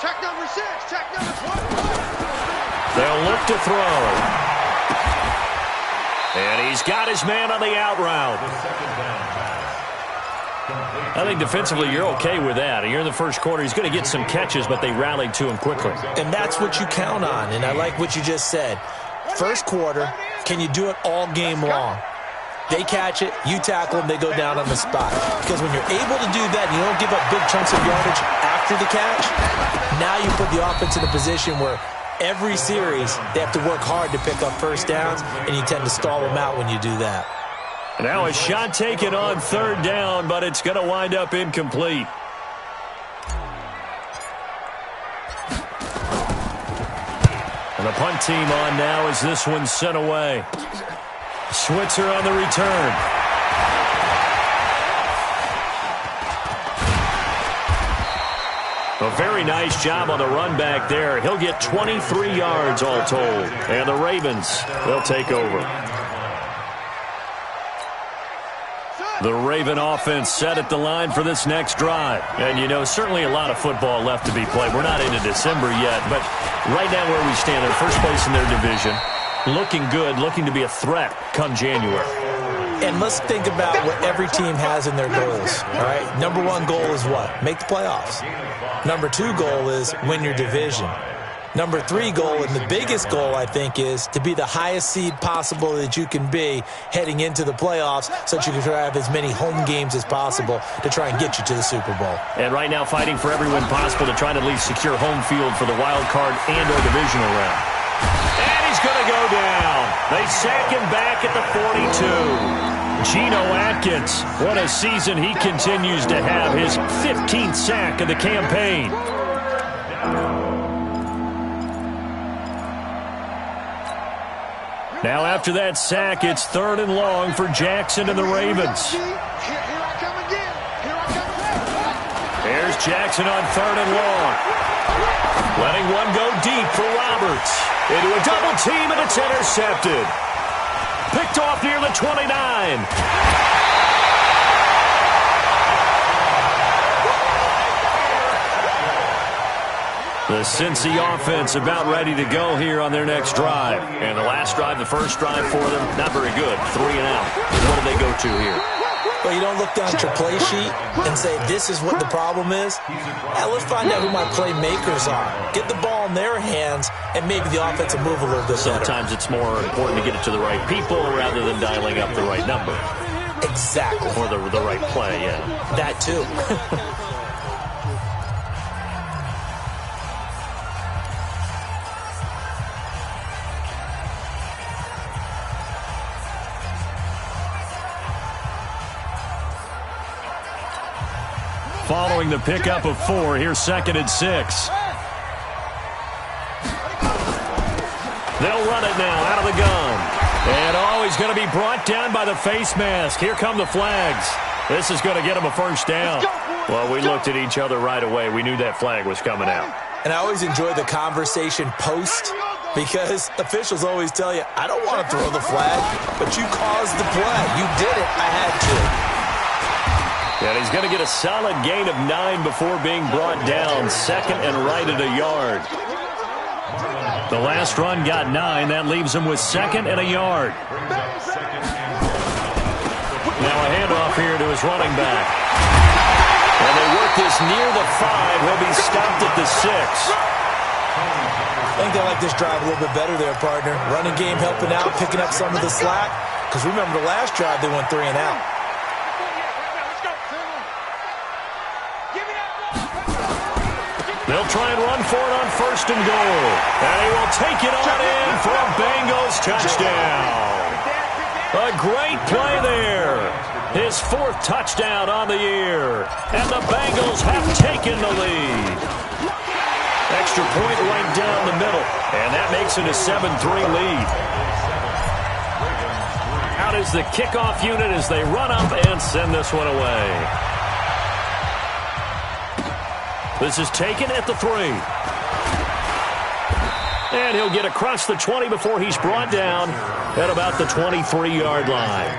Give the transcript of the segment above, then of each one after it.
Check number 6. Check number 12. They'll look to throw. And he's got his man on the out route. I think defensively you're okay with that. You're in the first quarter. He's going to get some catches, but they rallied to him quickly. And that's what you count on, and I like what you just said. First quarter, can you do it all game long? They catch it, you tackle them, they go down on the spot. Because when you're able to do that and you don't give up big chunks of yardage after the catch, now you put the offense in a position where every series they have to work hard to pick up first downs, and you tend to stall them out when you do that. Now a shot taken on third down, but it's going to wind up incomplete. And the punt team on now as this one's sent away. Switzer on the return. A very nice job on the run back there. He'll get 23 yards all told. And the Ravens, they'll take over. The Raven offense set at the line for this next drive. And, you know, certainly a lot of football left to be played. We're not into December yet, but right now where we stand, they're first place in their division. Looking good, looking to be a threat come January. And let's think about what every team has in their goals, all right? Number one goal is what? Make the playoffs. Number two goal is win your division. Number three goal, and the biggest goal, I think, is to be the highest seed possible that you can be heading into the playoffs so that you can have as many home games as possible to try and get you to the Super Bowl. And right now fighting for every win possible to try to at least secure home field for the wild card and or divisional round. And he's going to go down. They sack him back at the 42. Geno Atkins, what a season he continues to have. His 15th sack of the campaign. Now after that sack, it's third and long for Jackson and the Ravens. Here's Jackson on third and long. Letting one go deep for Roberts. Into a double team, and it's intercepted. Picked off near the 29. The Cincy offense about ready to go here on their next drive. And the last drive, the first drive for them, not very good. 3 and out. What do they go to here? Well, you don't look down at your play sheet and say, this is what the problem is. Now, let's find out who my playmakers are. Get the ball in their hands, and maybe the offense will move a little bit better. Sometimes it's more important to get it to the right people rather than dialing up the right number. Exactly. Or the right play, yeah. That, too. Following the pickup of 4, here's 2nd and 6. They'll run it now out of the gun. And he's going to be brought down by the face mask. Here come the flags. This is going to get him a first down. Well, we looked at each other right away. We knew that flag was coming out. And I always enjoy the conversation post because officials always tell you, I don't want to throw the flag, but you caused the play. You did it. I had to. And he's going to get a solid gain of 9 before being brought down. 2nd and right at a yard. The last run got 9. That leaves him with 2nd and a yard. Now a handoff here to his running back. And they work this near the 5. He'll be stopped at the 6. I think they like this drive a little bit better there, partner. Running game helping out, picking up some of the slack. Because remember the last drive, they went 3 and out. They'll try and run for it on 1st and goal. And he will take it on in for a Bengals touchdown. A great play there. His 4th touchdown on the year. And the Bengals have taken the lead. Extra point right down the middle. And that makes it a 7-3 lead. Out is the kickoff unit as they run up and send this one away. This is taken at the 3. And he'll get across the 20 before he's brought down at about the 23-yard line.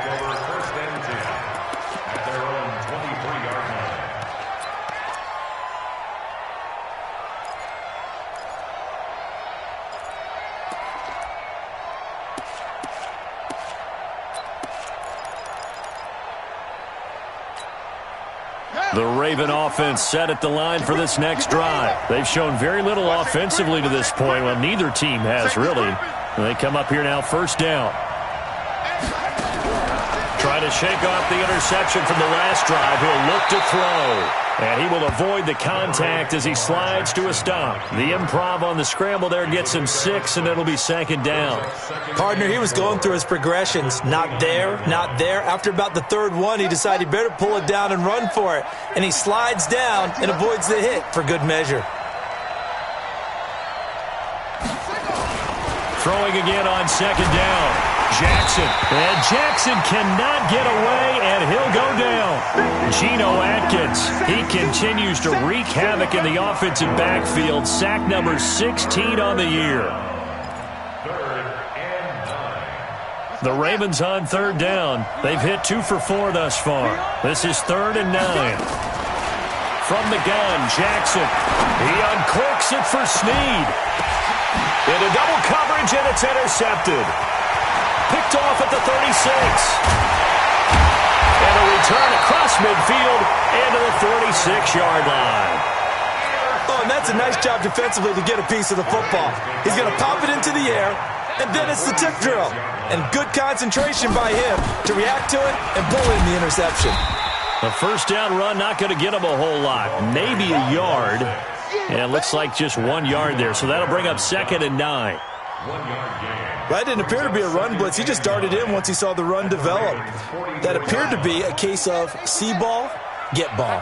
The Raven offense set at the line for this next drive. They've shown very little offensively to this point. Well, neither team has really. They come up here now, first down. Trying to shake off the interception from the last drive. He'll look to throw. And he will avoid the contact as he slides to a stop. The improv on the scramble there gets him 6, and it'll be second down. Partner, he was going through his progressions. Not there, not there. After about the third one, he decided he better pull it down and run for it. And he slides down and avoids the hit for good measure. Throwing again on second down. Jackson. And Jackson cannot get away, and he'll go down. Geno Atkins. He continues to wreak havoc in the offensive backfield. Sack number 16 on the year. The Ravens on third down. They've hit 2 for 4 thus far. This is 3rd and 9. From the gun, Jackson. He uncorks it for Snead. Into double coverage, and it's intercepted. Picked off at the 36. And a return across midfield into the 46-yard line. Oh, and that's a nice job defensively to get a piece of the football. He's going to pop it into the air, and then it's the tip drill. And good concentration by him to react to it and pull in the interception. A first down run, not going to get him a whole lot. Maybe a yard. And it looks like just 1 yard there. So that'll bring up 2nd and 9. That didn't appear to be a run blitz. He just darted in once he saw the run develop. That appeared to be a case of see ball, get ball.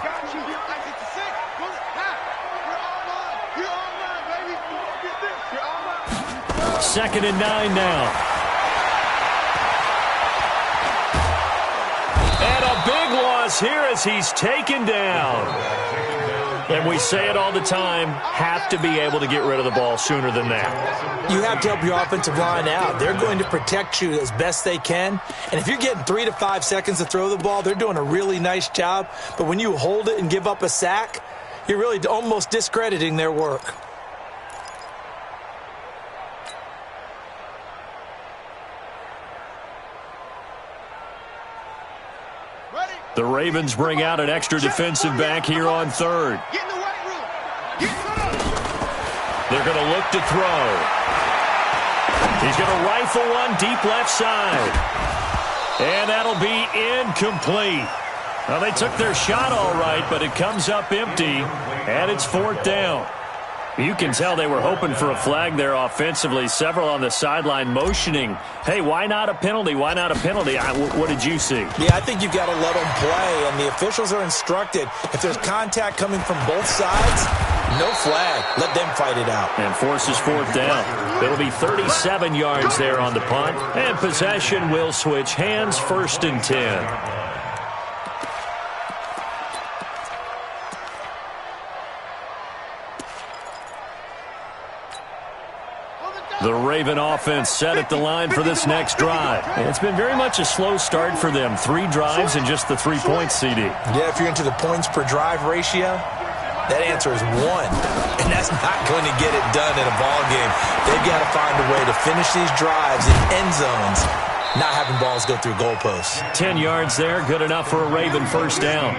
2nd and 9 now. And a big loss here as he's taken down. And we say it all the time, have to be able to get rid of the ball sooner than that. You have to help your offensive line out. They're going to protect you as best they can. And if you're getting 3 to 5 seconds to throw the ball, they're doing a really nice job. But when you hold it and give up a sack, you're really almost discrediting their work. The Ravens bring out an extra defensive back here on third. They're going to look to throw. He's going to rifle one deep left side. And that'll be incomplete. Well, they took their shot all right, but it comes up empty, and it's 4th down. You can tell they were hoping for a flag there offensively. Several on the sideline motioning, hey, why not a penalty? Why not a penalty? What did you see? Yeah, I think you've got to let them play, and the officials are instructed. If there's contact coming from both sides, no flag. Let them fight it out. And forces 4th down. It'll be 37 yards there on the punt, and possession will switch hands, 1st and 10. The Raven offense set at the line for this next drive. And it's been very much a slow start for them. 3 drives and just the 3 points, CD. Yeah, if you're into the points per drive ratio, that answer is 1. And that's not going to get it done in a ball game. They've got to find a way to finish these drives in end zones, not having balls go through goalposts. 10 yards there, good enough for a Raven first down.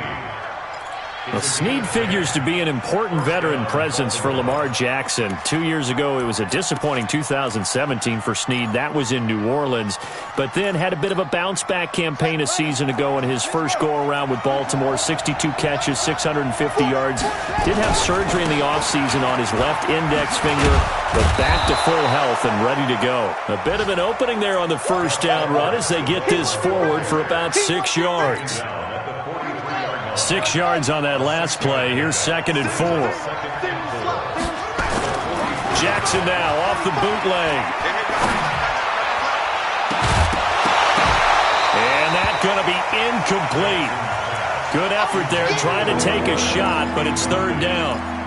Well, Snead figures to be an important veteran presence for Lamar Jackson. 2 years ago, it was a disappointing 2017 for Snead. That was in New Orleans. But then had a bit of a bounce-back campaign a season ago in his first go-around with Baltimore. 62 catches, 650 yards. Did have surgery in the offseason on his left index finger, but back to full health and ready to go. A bit of an opening there on the first down run as they get this forward for about 6 yards. 6 yards on that last play. Here's 2nd and 4. Jackson now off the bootleg. And that's going to be incomplete. Good effort there trying to take a shot, but it's 3rd down.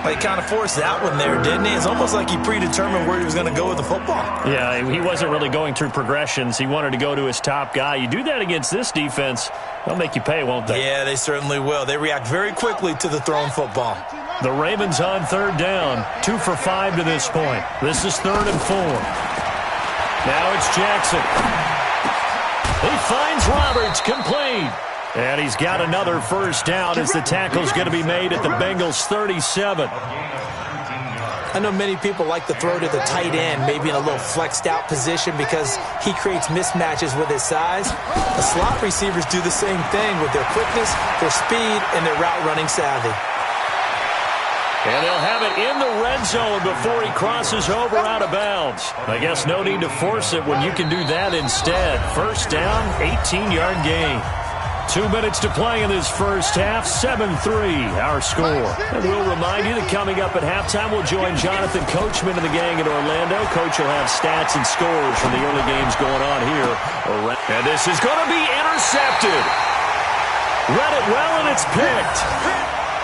Well, he kind of forced that one there, didn't he? It's almost like he predetermined where he was going to go with the football. Yeah, he wasn't really going through progressions. He wanted to go to his top guy. You do that against this defense, they'll make you pay, won't they? Yeah, they certainly will. They react very quickly to the thrown football. The Ravens on 3rd down, 2 for 5 to this point. This is 3rd and 4. Now it's Jackson. He finds Roberts, complete. And he's got another first down as the tackle's going to be made at the Bengals' 37. I know many people like to throw to the tight end, maybe in a little flexed out position because he creates mismatches with his size. The slot receivers do the same thing with their quickness, their speed, and their route running savvy. And they'll have it in the red zone before he crosses over out of bounds. I guess no need to force it when you can do that instead. First down, 18-yard gain. 2 minutes to play in this first half, 7-3 our score. And we'll remind you that coming up at halftime, we'll join Jonathan Coachman and the gang in Orlando. Coach will have stats and scores from the early games going on here. And this is going to be intercepted. Read it well, and it's picked.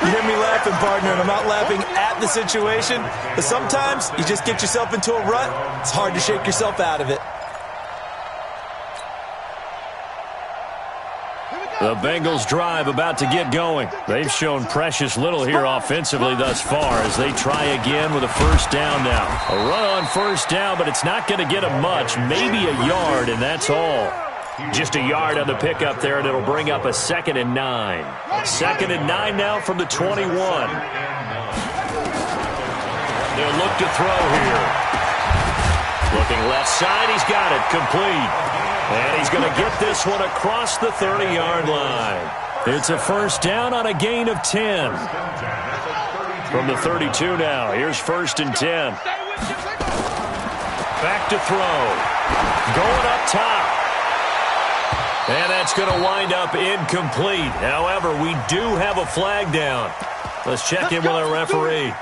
You hear me laughing, partner, and I'm not laughing at the situation, but sometimes you just get yourself into a rut. It's hard to shake yourself out of it. The Bengals drive about to get going. They've shown precious little here offensively thus far as they try again with a first down now. A run on first down, but it's not going to get them much. Maybe a yard, and that's all. Just a yard on the pickup there, and it'll bring up a 2nd and 9. 2nd and 9 now from the 21. They'll look to throw here. Looking left side, he's got it, complete. And he's going to get this one across the 30-yard line. It's a first down on a gain of 10. From the 32 now, here's 1st and 10. Back to throw. Going up top. And that's going to wind up incomplete. However, we do have a flag down. Let's check in with our referee.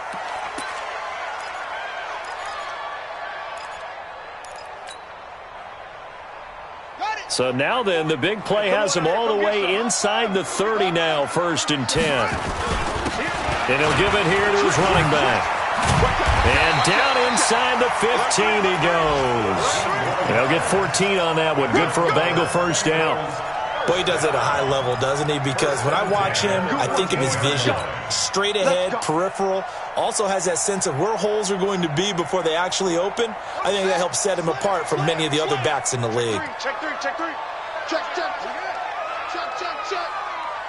So now then, the big play has him all the way inside the 30 now, 1st and 10. And he'll give it here to his running back. And down inside the 15 he goes. They'll get 14 on that one. Good for a Bengal first down. Boy, he does it at a high level, doesn't he? Because when I watch him, I think of his vision. Straight ahead, peripheral. Also has that sense of where holes are going to be before they actually open. I think that helps set him apart from many of the other backs in the league. Check three, check three. Check, check. Check, check, check.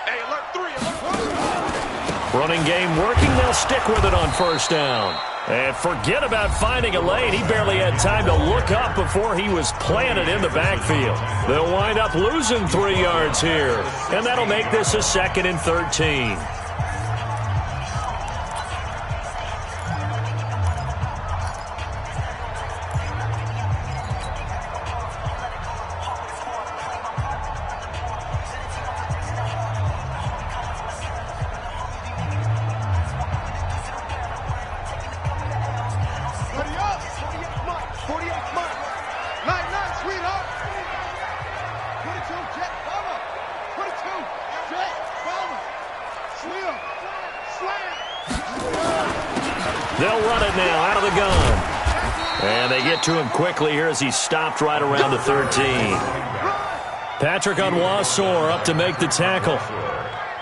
Hey, alert 3, alert 4. Running game working. They'll stick with it on first down. And forget about finding a lane. He barely had time to look up before he was planted in the backfield. They'll wind up losing 3 yards here. And that'll make this a 2nd and 13. They'll run it now out of the gun. And they get to him quickly here as he stopped right around the 13. Patrick Onwuasor up to make the tackle.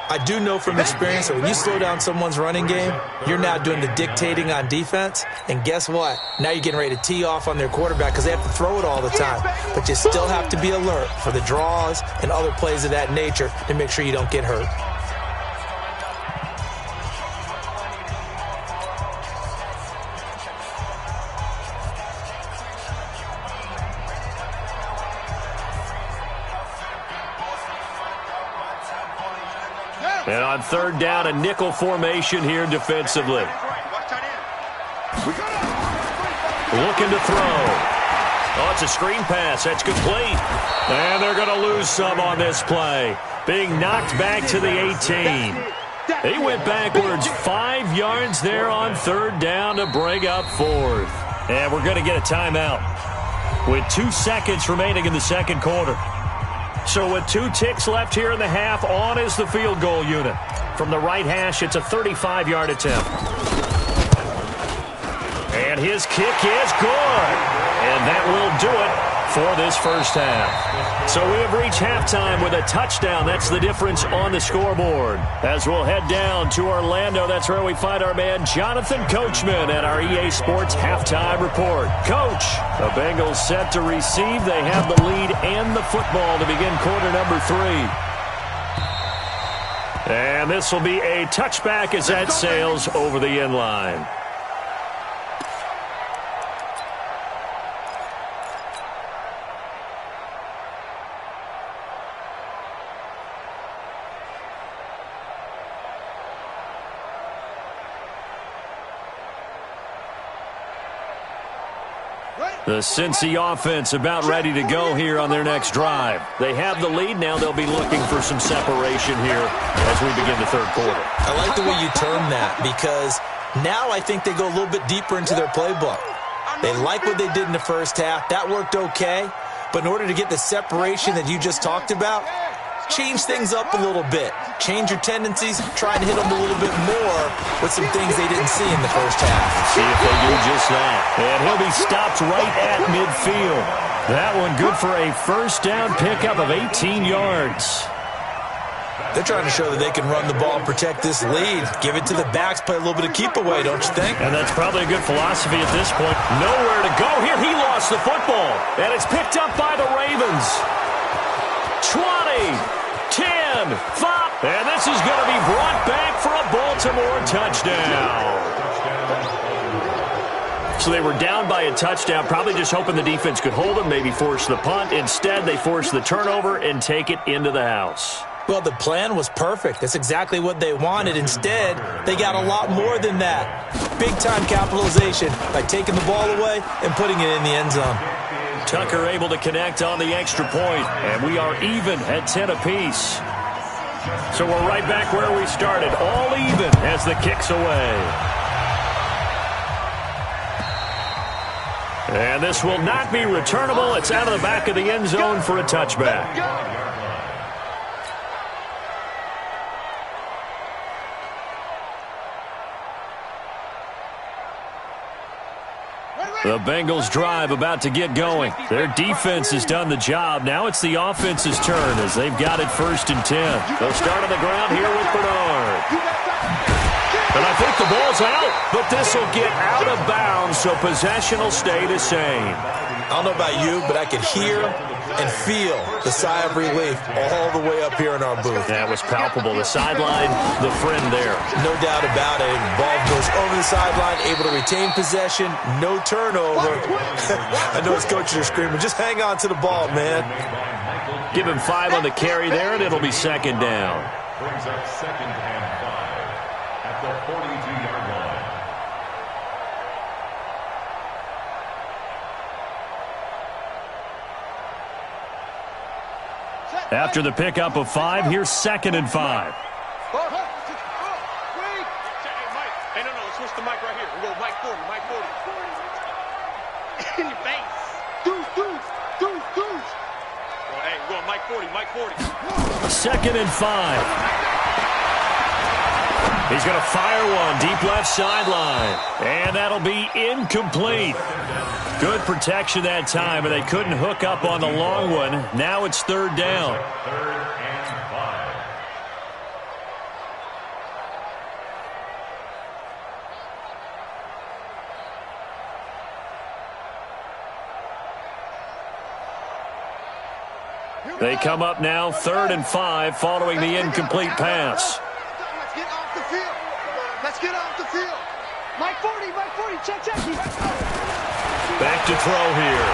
I do know from experience that when you slow down someone's running game, you're now doing the dictating on defense. And guess what? Now you're getting ready to tee off on their quarterback because they have to throw it all the time. But you still have to be alert for the draws and other plays of that nature to make sure you don't get hurt. And on third down, a nickel formation here defensively. Looking to throw. Oh, it's a screen pass. That's complete. And they're going to lose some on this play. Being knocked back to the 18. He went backwards 5 yards there on third down to bring up 4th. And we're going to get a timeout with 2 seconds remaining in the second quarter. So with 2 ticks left here in the half, on is the field goal unit. From the right hash, it's a 35-yard attempt. And his kick is good. And that will do it for this first half. So we have reached halftime with a touchdown. That's the difference on the scoreboard. As we'll head down to Orlando, that's where we find our man Jonathan Coachman at our EA Sports Halftime Report. Coach, the Bengals set to receive. They have the lead and the football to begin quarter number 3. And this will be a touchback as that sails over the end line. The Cincy offense about ready to go here on their next drive. They have the lead. Now they'll be looking for some separation here as we begin the third quarter. I like the way you term that because now I think they go a little bit deeper into their playbook. They like what they did in the first half. That worked okay. But in order to get the separation that you just talked about, change things up a little bit. Change your tendencies. Try to hit them a little bit more with some things they didn't see in the first half. See if they do just that. And he'll be stopped right at midfield. That one good for a first down pickup of 18 yards. They're trying to show that they can run the ball and protect this lead. Give it to the backs, play a little bit of keep away, don't you think? And that's probably a good philosophy at this point. Nowhere to go here. He lost the football. And it's picked up by the Ravens. 20, 10, 5. And this is going to be brought back for a Baltimore touchdown. So they were down by a touchdown, probably just hoping the defense could hold them, maybe force the punt. Instead, they force the turnover and take it into the house. Well, the plan was perfect. That's exactly what they wanted. Instead, they got a lot more than that. Big-time capitalization by taking the ball away and putting it in the end zone. Tucker able to connect on the extra point, and we are even at 10 apiece. So we're right back where we started, all even as the kick's away. And this will not be returnable. It's out of the back of the end zone for a touchback. The Bengals drive about to get going. Their defense has done the job. Now it's the offense's turn as they've got it 1st and 10. They'll start on the ground here with Bernard. And I think the ball's out, but this will get out of bounds, so possession will stay the same. I don't know about you, but I could hear and feel the sigh of relief all the way up here in our booth. That was palpable. The sideline, the friend there. No doubt about it. Ball goes over the sideline, able to retain possession, no turnover. I know his coaches are screaming, just hang on to the ball, man. Give him 5 on the carry there, and it'll be 2nd down. Brings up 2nd and 5 at the 42-yard line. After the pickup of 5, here's 2nd and 5. Hey, Mike. Hey, no, switch the mic right here. We'll go Mike 40, Mike 40. In your face. Deuce. Well, hey, we're going Mike 40, Mike 40. 2nd and 5. He's going to fire one deep left sideline. And that'll be incomplete. Good protection that time, but they couldn't hook up on the long one. Now it's 3rd down. 3rd and 5. They come up now 3rd and 5 following the incomplete pass. Let's get off the field. Let's get off the field. Mike 40, check. Back to throw here.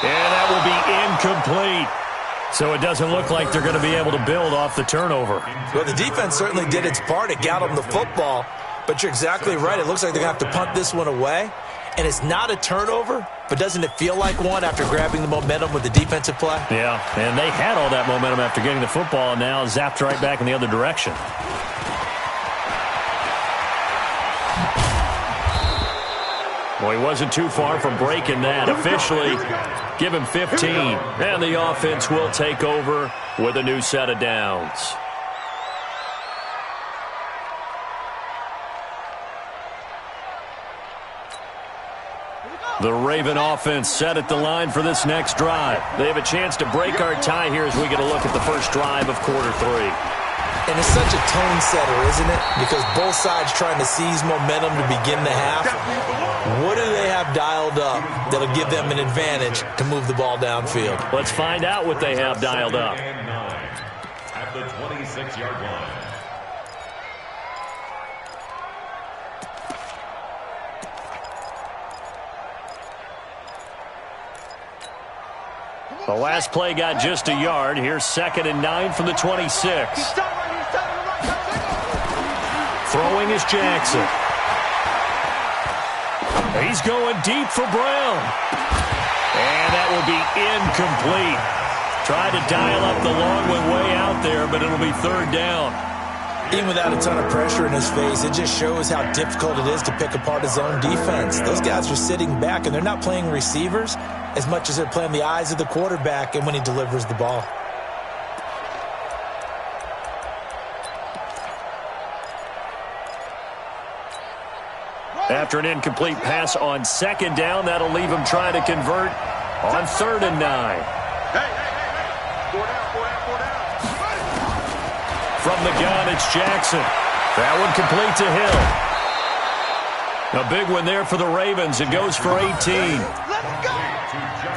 And that will be incomplete. So it doesn't look like they're going to be able to build off the turnover. Well, the defense certainly did its part. It got them the football. But you're exactly right. It looks like they're going to have to punt this one away. And it's not a turnover, but doesn't it feel like one after grabbing the momentum with the defensive play? Yeah, and they had all that momentum after getting the football and now zapped right back in the other direction. Well, he wasn't too far from breaking that. Officially, give him 15. And the offense will take over with a new set of downs. The Raven offense set at the line for this next drive. They have a chance to break our tie here as we get a look at the first drive of quarter 3. And it's such a tone setter, isn't it? Because both sides trying to seize momentum to begin the half. What do they have dialed up that'll give them an advantage to move the ball downfield? Let's find out what they have dialed up. At the 26-yard line. The last play got just a yard. Here's 2nd and 9 from the 26. Throwing is Jackson. He's going deep for Brown. And that will be incomplete. Tried to dial up the long one way out there, but it'll be 3rd down. Even without a ton of pressure in his face, it just shows how difficult it is to pick apart his own defense. Those guys are sitting back, and they're not playing receivers as much as they're playing the eyes of the quarterback and when he delivers the ball. After an incomplete pass on 2nd down, that'll leave him trying to convert on 3rd and 9. From the gun, it's Jackson. That one complete to Hill. A big one there for the Ravens. It goes for 18.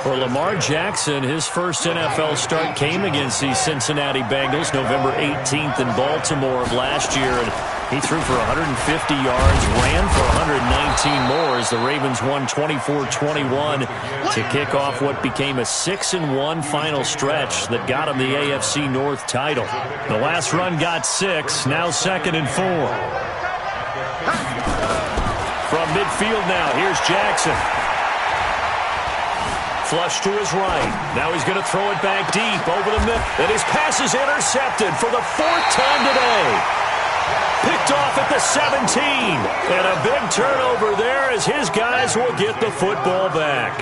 For Lamar Jackson, his first NFL start came against the Cincinnati Bengals November 18th in Baltimore of last year. And he threw for 150 yards, ran for 119 more as the Ravens won 24-21 to kick off what became a 6-1 final stretch that got him the AFC North title. The last run got 6, now 2nd and 4. From midfield now, here's Jackson. Flush to his right. Now he's going to throw it back deep over the middle. And his pass is intercepted for the 4th time today. Picked off at the 17. And a big turnover there as his guys will get the football back.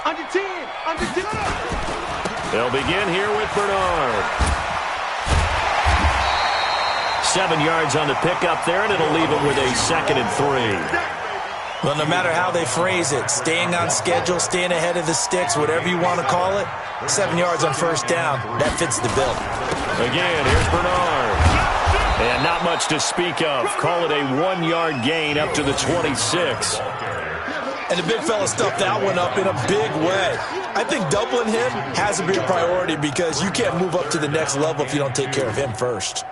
Under 10. Under 10. They'll begin here with Bernard. 7 yards on the pickup there, and it'll leave him with a 2nd and 3. Well, no matter how they phrase it, staying on schedule, staying ahead of the sticks, whatever you want to call it, 7 yards on 1st down, that fits the bill. Again, here's Bernard. And not much to speak of. Call it a 1-yard gain up to the 26. And the big fella stuffed that one up in a big way. I think doubling him has to be a priority because you can't move up to the next level if you don't take care of him first.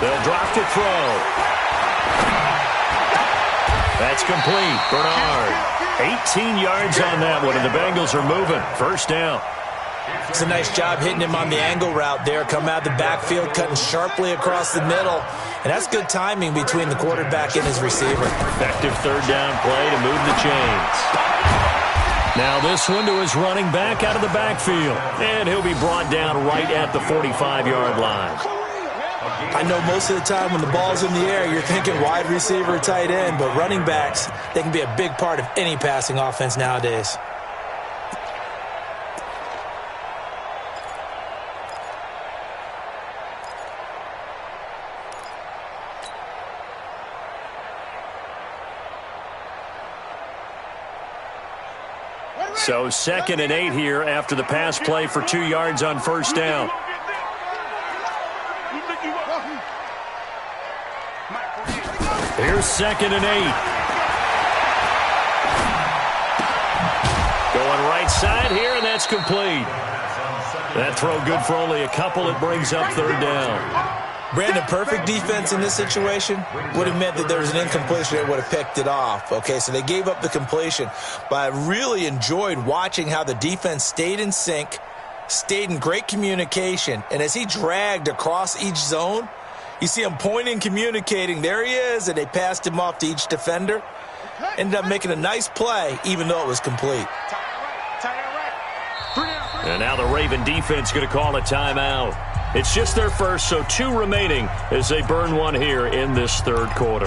They'll drop to throw. That's complete. Bernard. 18 yards on that one, and the Bengals are moving. 1st down. It's a nice job hitting him on the angle route there. Come out of the backfield, cutting sharply across the middle. And that's good timing between the quarterback and his receiver. Effective 3rd down play to move the chains. Now this one to his running back out of the backfield. And he'll be brought down right at the 45-yard line. I know most of the time when the ball's in the air, you're thinking wide receiver, tight end, but running backs, they can be a big part of any passing offense nowadays. So 2nd and 8 here after the pass play for 2 yards on 1st down. Here's 2nd and 8. Going right side here, and that's complete. That throw good for only a couple. It brings up 3rd down. Brandon, perfect defense in this situation would have meant that there was an incompletion that would have picked it off. Okay, so they gave up the completion. But I really enjoyed watching how the defense stayed in sync, stayed in great communication. And as he dragged across each zone, you see him pointing, communicating. There he is, and they passed him off to each defender. Ended up making a nice play, even though it was complete. And now the Raven defense going to call a timeout. It's just their first, so 2 remaining as they burn one here in this 3rd quarter.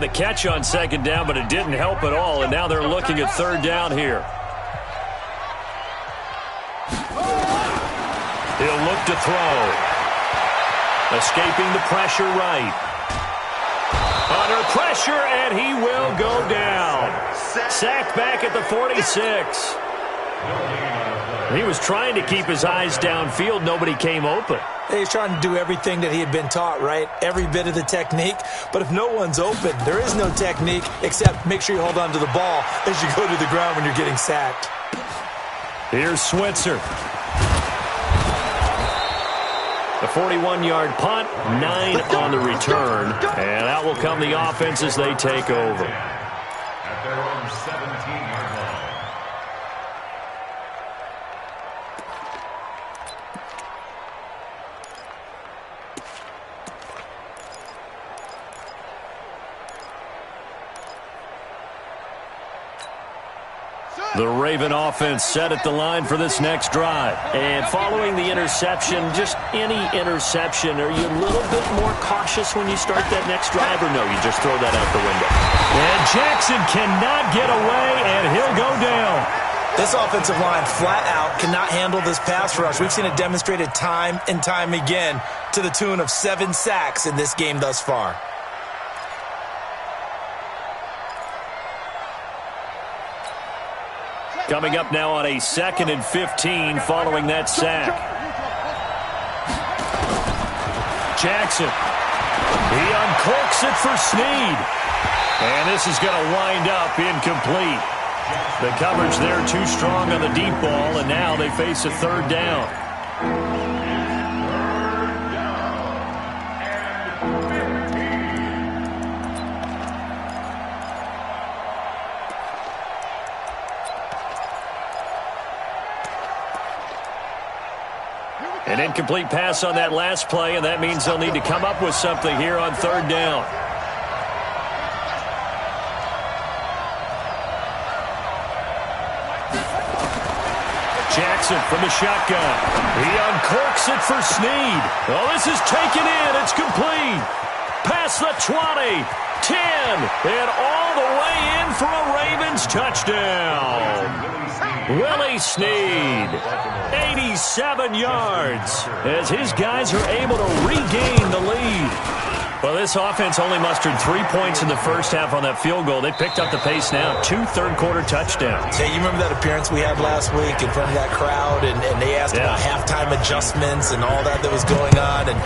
have the catch on second down, but it didn't help at all, and now they're looking at third down here. He'll look to throw. Escaping the pressure right. Under pressure, and he will go down. Sacked back at the 46. He was trying to keep his eyes downfield. Nobody came open. He's trying to do everything that he had been taught, right? Every bit of the technique. But if no one's open, there is no technique except make sure you hold on to the ball as you go to the ground when you're getting sacked. Here's Switzer. The 41-yard punt, 9 on the return. And out will come the offense as they take over. At their own 17-yard line. The Raven offense set at the line for this next drive. And following the interception, just any interception, are you a little bit more cautious when you start that next drive, or no, you just throw that out the window? And Jackson cannot get away, and he'll go down. This offensive line flat out cannot handle this pass rush. We've seen it demonstrated time and time again to the tune of 7 sacks in this game thus far. Coming up now on a 2nd and 15 following that sack. Jackson. He uncorks it for Snead. And this is going to wind up incomplete. The coverage there too strong on the deep ball, and now they face a third down. An incomplete pass on that last play, and that means they'll need to come up with something here on third down. Jackson from the shotgun. He uncorks it for Snead. Oh, this is taken in. It's complete. Past the 20, 10, and all the way in for a Ravens touchdown. Willie Snead, 87 yards, as his guys are able to regain the lead. Well, this offense only mustered 3 points in the first half on that field goal. They picked up the pace now, 2 third-quarter touchdowns. Hey, you remember that appearance we had last week in front of that crowd, and they asked about halftime adjustments and all that was going on, and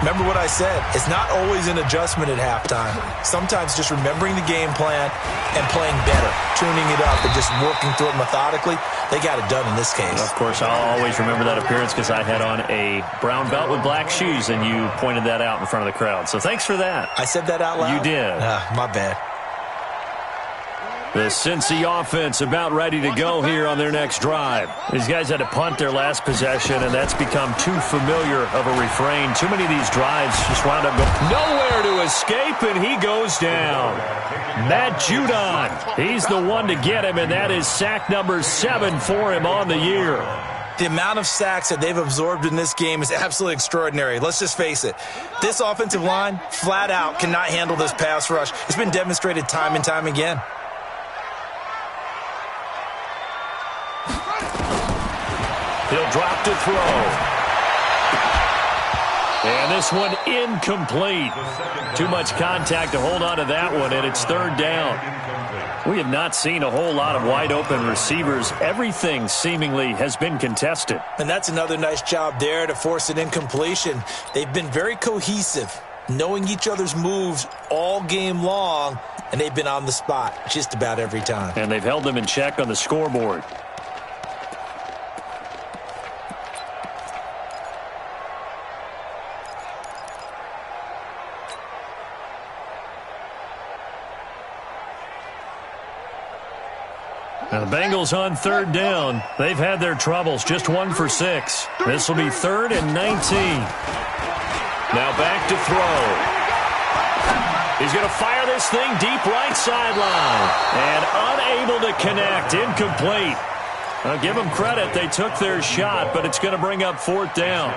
remember what I said. It's not always an adjustment at halftime. Sometimes just remembering the game plan and playing better, tuning it up and just working through it methodically. They got it done in this case. Of course, I'll always remember that appearance because I had on a brown belt with black shoes, and you pointed that out in front of the crowd. So thanks for that. I said that out loud? You did. My bad. The Cincy offense about ready to go here on their next drive. These guys had to punt their last possession, and that's become too familiar of a refrain. Too many of these drives just wound up going nowhere to escape, and he goes down. Matt Judon, he's the one to get him, and that is sack number 7 for him on the year. The amount of sacks that they've absorbed in this game is absolutely extraordinary. Let's just face it. This offensive line, flat out, cannot handle this pass rush. It's been demonstrated time and time again. He'll drop to throw. And this one incomplete. Too much contact to hold on to that one, and it's third down. We have not seen a whole lot of wide-open receivers. Everything seemingly has been contested. And that's another nice job there to force an incompletion. They've been very cohesive, knowing each other's moves all game long, and they've been on the spot just about every time. And they've held them in check on the scoreboard. Now the Bengals on third down. They've had their troubles, just 1 for 6. This will be 3rd and 19. Now back to throw. He's going to fire this thing deep right sideline. And unable to connect, incomplete. I'll give them credit. They took their shot, but it's going to bring up 4th down.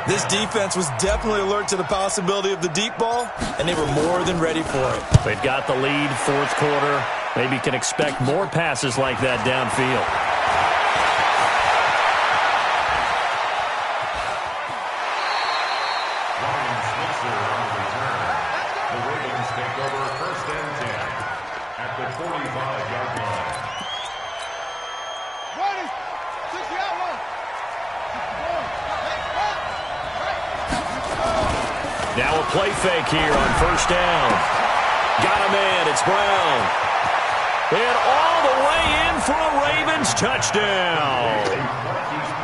This defense was definitely alert to the possibility of the deep ball, and they were more than ready for it. They've got the lead, 4th quarter. Maybe can expect more passes like that downfield. The Ravens take over 1st and 10 at the 45-yard line. Now a play fake here on 1st down. Got him in. It's Brown. And all the way in for a Ravens touchdown.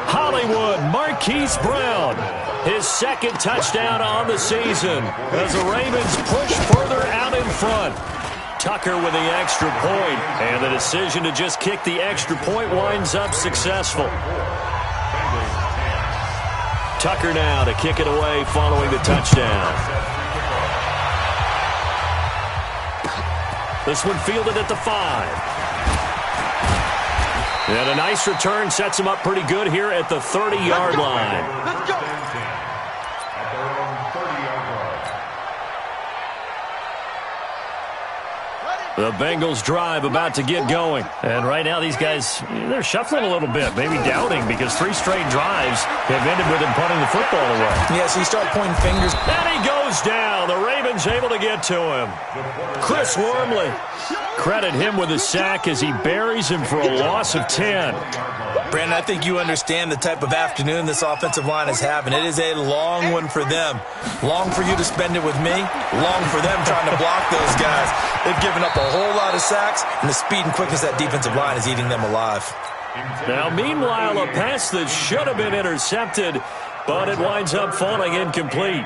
Hollywood Marquise Brown. His 2nd touchdown on the season as the Ravens push further out in front. Tucker with the extra point, and the decision to just kick the extra point winds up successful. Tucker now to kick it away following the touchdown. This one fielded at the 5. And a nice return sets him up pretty good here at the 30-yard line. Let's go. At their own 30-yard line. The Bengals drive about to get going. And right now these guys, they're shuffling a little bit, maybe doubting, because 3 straight drives have ended with him punting the football away. Yeah, so you start pointing fingers. And he goes down. The Ravens able to get to him. Chris Wormley. Credit him with a sack as he buries him for a loss of 10. Brandon, I think you understand the type of afternoon this offensive line is having. It is a long one for them. Long for you to spend it with me. Long for them trying to block those guys. They've given up a whole lot of sacks, and the speed and quickness of that defensive line is eating them alive. Now, meanwhile, a pass that should have been intercepted, but it winds up falling incomplete.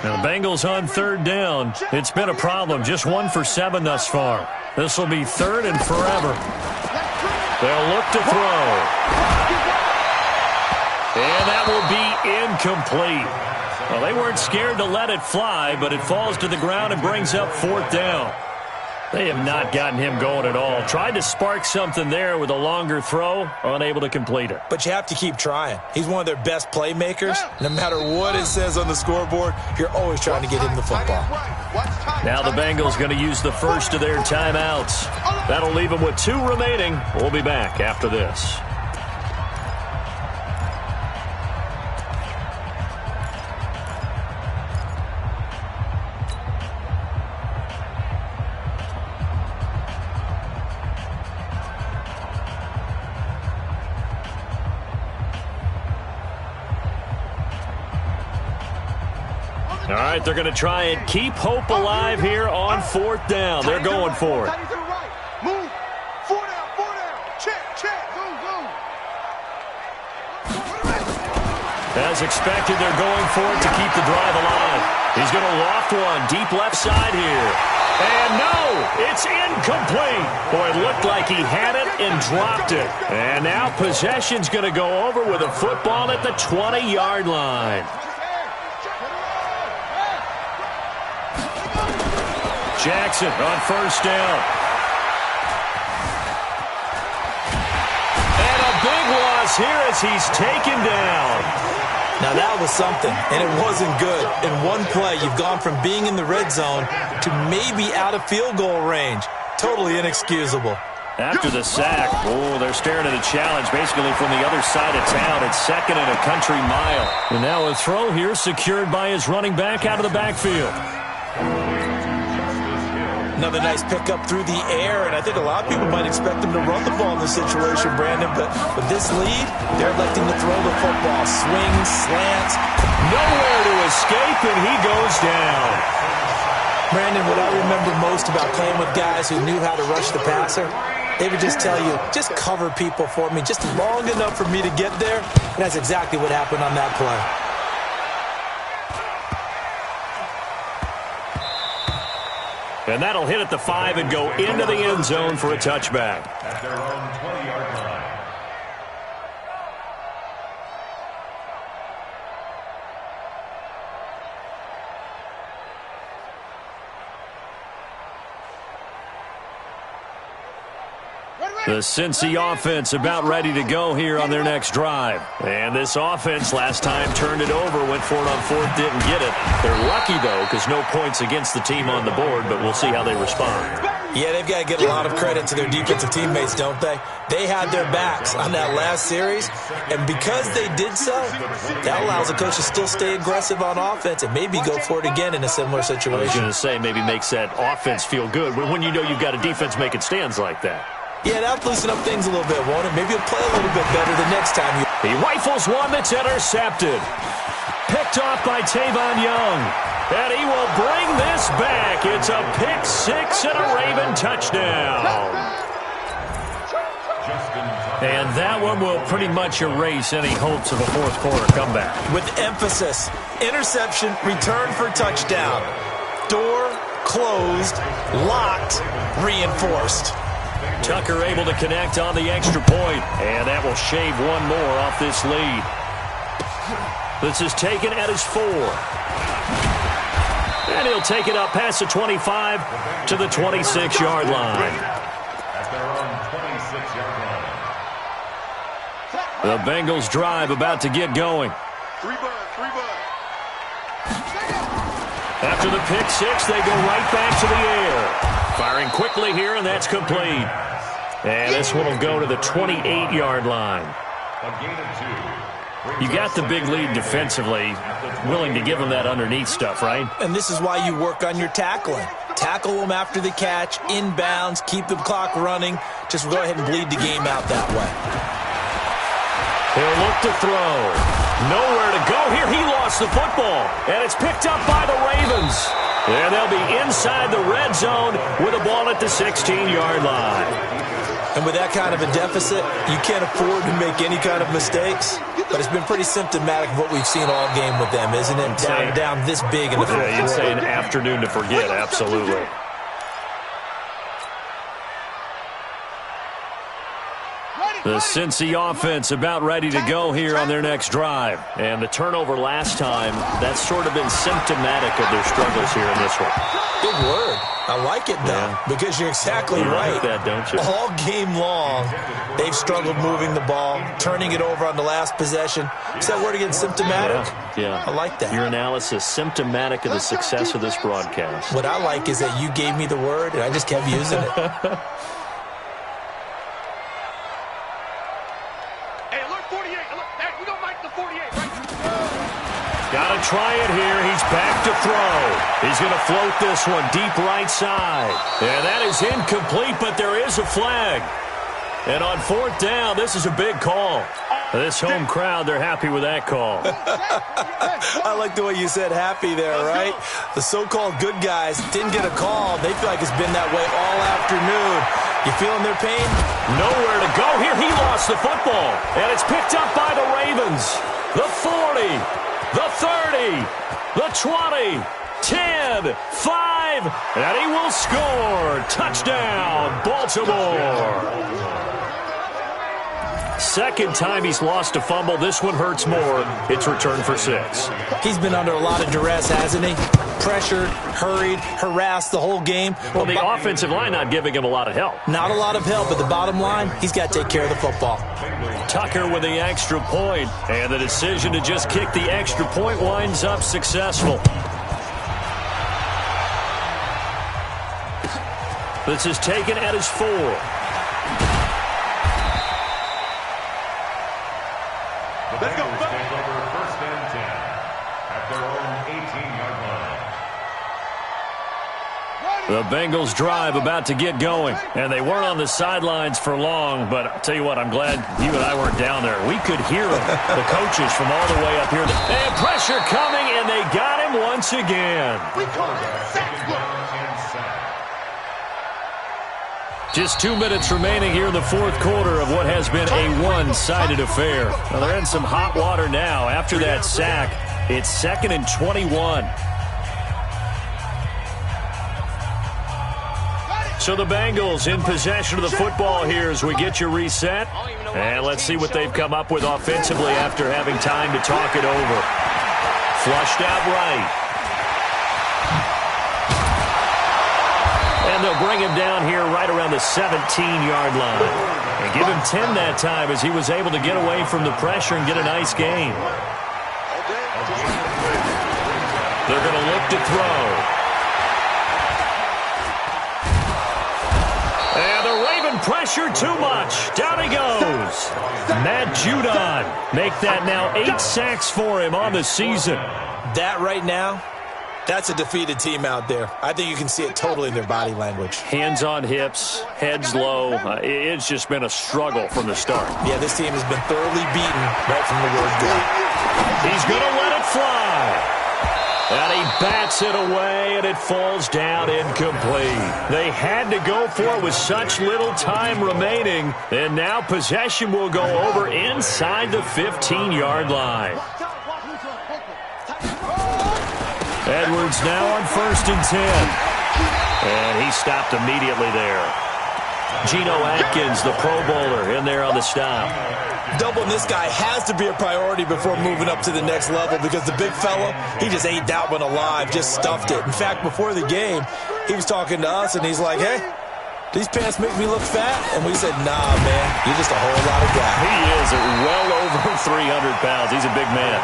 Now, the Bengals on 3rd down. It's been a problem. Just 1 for 7 thus far. This will be 3rd and forever. They'll look to throw. And that will be incomplete. Well, they weren't scared to let it fly, but it falls to the ground and brings up 4th down. They have not gotten him going at all. Tried to spark something there with a longer throw, unable to complete it. But you have to keep trying. He's one of their best playmakers. No matter what it says on the scoreboard, you're always trying to get him the football. Now the Bengals going to use the first of their timeouts. That'll leave them with 2 remaining. We'll be back after this. All right, they're going to try and keep hope alive here on 4th down. They're going for it. Move. 4 down, 4 down. Check. Go. As expected, they're going for it to keep the drive alive. He's going to loft one deep left side here. And no, it's incomplete. Boy, it looked like he had it and dropped it. And now possession's going to go over with a football at the 20-yard line. Jackson on 1st down. And a big loss here as he's taken down. Now that was something, and it wasn't good. In one play, you've gone from being in the red zone to maybe out of field goal range. Totally inexcusable. After the sack, they're staring at a challenge basically from the other side of town. It's 2nd and a country mile. And now a throw here secured by his running back out of the backfield. Another nice pickup through the air, and I think a lot of people might expect them to run the ball in this situation, Brandon, but with this lead, they're electing to throw the football. Swings, slants. Nowhere to escape, and he goes down. Brandon, what I remember most about playing with guys who knew how to rush the passer, they would just tell you, just cover people for me, just long enough for me to get there, and that's exactly what happened on that play. And that'll hit at the 5 and go into the end zone for a touchback. At their own 20-yard line. The Cincy offense about ready to go here on their next drive. And this offense last time turned it over, went for it on fourth, didn't get it. They're lucky, though, because no points against the team on the board, but we'll see how they respond. Yeah, they've got to get a lot of credit to their defensive teammates, don't they? They had their backs on that last series, and because they did so, that allows the coach to still stay aggressive on offense and maybe go for it again in a similar situation. I was going to say maybe makes that offense feel good when you know you've got a defense making stands like that. Yeah, that'll loosen up things a little bit, won't it? Maybe he'll play a little bit better the next time. He rifles one that's intercepted. Picked off by Tavon Young. And he will bring this back. It's a pick six and a Raven touchdown. And that one will pretty much erase any hopes of a fourth quarter comeback. With emphasis, interception, return for touchdown. Door closed, locked, reinforced. Tucker able to connect on the extra point, and that will shave one more off this lead. This is taken at his 4. And he'll take it up past the 25 to the 26-yard line. At their own 26-yard line. The Bengals drive about to get going. Three bud. After the pick six, they go right back to the air. Firing quickly here, and that's complete. And this one will go to the 28-yard line. A gain of 2. You got the big lead defensively, willing to give them that underneath stuff, right? And this is why you work on your tackling. Tackle them after the catch, inbounds, keep the clock running. Just go ahead and bleed the game out that way. He'll look to throw. Nowhere to go here. He lost the football, and it's picked up by the Ravens. And they'll be inside the red zone with a ball at the 16-yard line. And with that kind of a deficit, you can't afford to make any kind of mistakes. But it's been pretty symptomatic of what we've seen all game with them, isn't it? Down this big in the fourth quarter. You'd say an afternoon to forget, absolutely. The Cincy offense about ready to go here on their next drive. And the turnover last time, that's sort of been symptomatic of their struggles here in this one. Big word. I like it, though, because you're exactly right. Like that, don't you? All game long, they've struggled moving the ball, turning it over on the last possession. Is that word again, symptomatic? Yeah. I like that. Your analysis, symptomatic of the success of this broadcast. What I like is that you gave me the word, and I just kept using it. Got to try it here. He's back to throw. He's going to float this one deep right side. And that is incomplete, but there is a flag. And on fourth down, this is a big call. This home crowd, they're happy with that call. I like the way you said happy there, right? The so-called good guys didn't get a call. They feel like it's been that way all afternoon. You feeling their pain? Nowhere to go here. He lost the football. And it's picked up by the Ravens. The 40. The 30, the 20, 10, 5, and he will score. Touchdown, Baltimore. Second time he's lost a fumble. This one hurts more. It's returned for 6. He's been under a lot of duress, hasn't he? Pressured, hurried, harassed the whole game. Well, the offensive line not giving him a lot of help. Not a lot of help, but the bottom line, he's got to take care of the football. Tucker with the extra point, and the decision to just kick the extra point winds up successful. This is taken at his 4. Let's go. Take over first and 10 at their own 18-yard line. The Bengals drive about to get going, and they weren't on the sidelines for long, but I'll tell you what, I'm glad you and I weren't down there. We could hear them, the coaches from all the way up here. And pressure coming, and they got him once again. We call it sack. Just 2 minutes remaining here in the fourth quarter of what has been a one-sided affair. Well, they're in some hot water now. After that sack, it's 2nd and 21. So the Bengals in possession of the football here as we get you reset. And let's see what they've come up with offensively after having time to talk it over. Flushed out right. And And they'll bring him down here right around the 17-yard line. And give him 10 that time as he was able to get away from the pressure and get a nice gain. They're going to look to throw. And the Raven pressure too much. Down he goes. Matt Judon make that now 8 sacks for him on the season. That right now, that's a defeated team out there. I think you can see it totally in their body language. Hands on hips, heads low. It's just been a struggle from the start. Yeah, this team has been thoroughly beaten right from the word go. He's going to let it fly. And he bats it away, and it falls down incomplete. They had to go for it with such little time remaining, and now possession will go over inside the 15-yard line. Edwards now on 1st and 10. And he stopped immediately there. Geno Atkins, the Pro Bowler, in there on the stop. Doubling this guy has to be a priority before moving up to the next level because the big fella, he just ate that one alive, just stuffed it. In fact, before the game, he was talking to us, and he's like, hey, these pants make me look fat? And we said, nah, man, you're just a whole lot of guy. He is well over 300 pounds. He's a big man.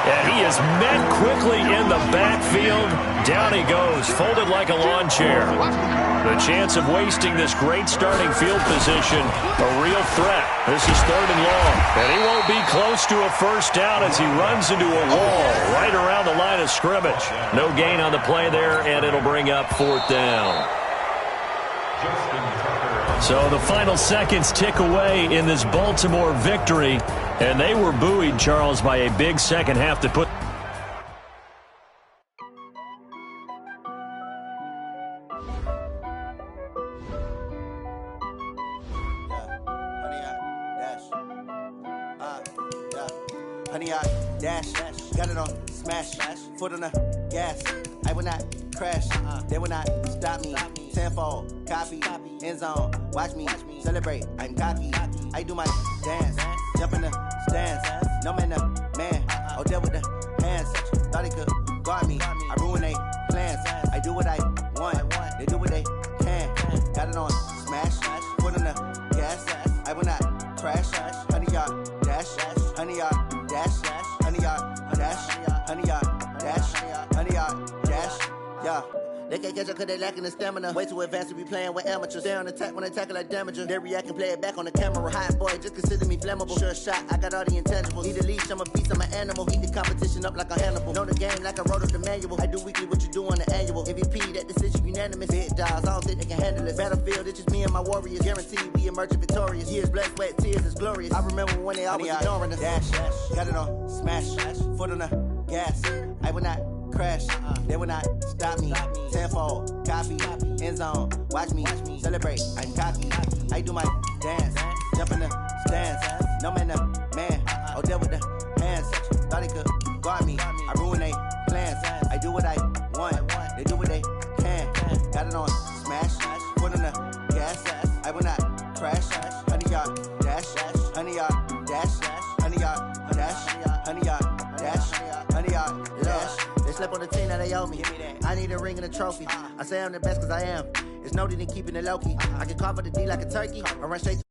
And he is met quickly in the backfield. Down he goes, folded like a lawn chair. The chance of wasting this great starting field position, a real threat. This is 3rd and long. And he won't be close to a first down as he runs into a wall right around the line of scrimmage. No gain on the play there, and it'll bring up 4th down. So the final seconds tick away in this Baltimore victory. And they were buoyed, Charles, by a big second half to put. Honey, I dash, got it on smash, foot on the gas. I will not crash, they will not stop me. Tenfold, copy, end zone, watch me celebrate. I'm cocky, I do my dance, jump in the stands. No man, man, oh, there with the hands. Thought he could guard me, I ruin they plans. I do what I want, they do what they can. Got it on smash, foot on the gas. I will not crash, honey, y'all dash, honey, y'all dash, honey, y'all dash, honey, y'all dash, honey, y'all dash, yeah. They can't catch up cause they lacking the stamina. Way too advanced to be playing with amateurs. Stay on attack when they tackle like damager. They react and play it back on the camera. Hot boy, just consider me flammable. Sure shot, I got all the intangibles. Need a leash, I'm a beast, I'm an animal. Eat the competition up like a Hannibal. Know the game like I wrote up the manual. I do weekly what you do on the annual. MVP, that decision unanimous. Big dogs, I don't think they can handle it. Battlefield, it's just me and my warriors. Guaranteed we emerge victorious. Years, blood, sweat, tears, it's glorious. I remember when they always ignoring us. Dash, got it on smash, foot on the gas. I will not crash, they will not stop me. Tenfold, copy, end zone, watch me celebrate. I'm cocky, I do my dance, jump in the stands. No man, man, oh, there with the hands. Thought he could guard me, I ruin they plans. I do what I want, they do what they can. Got it on smash, foot on the gas. I will not crash, honey, y'all dash, honey, y'all dash, honey, y'all dash, honey, y'all dash, honey, y'all dash. They slept on the team that they owe me. I need a ring and a trophy. I say I'm the best cause I am. It's no need in keeping it low-key. I can carve up the D like a turkey or run straight to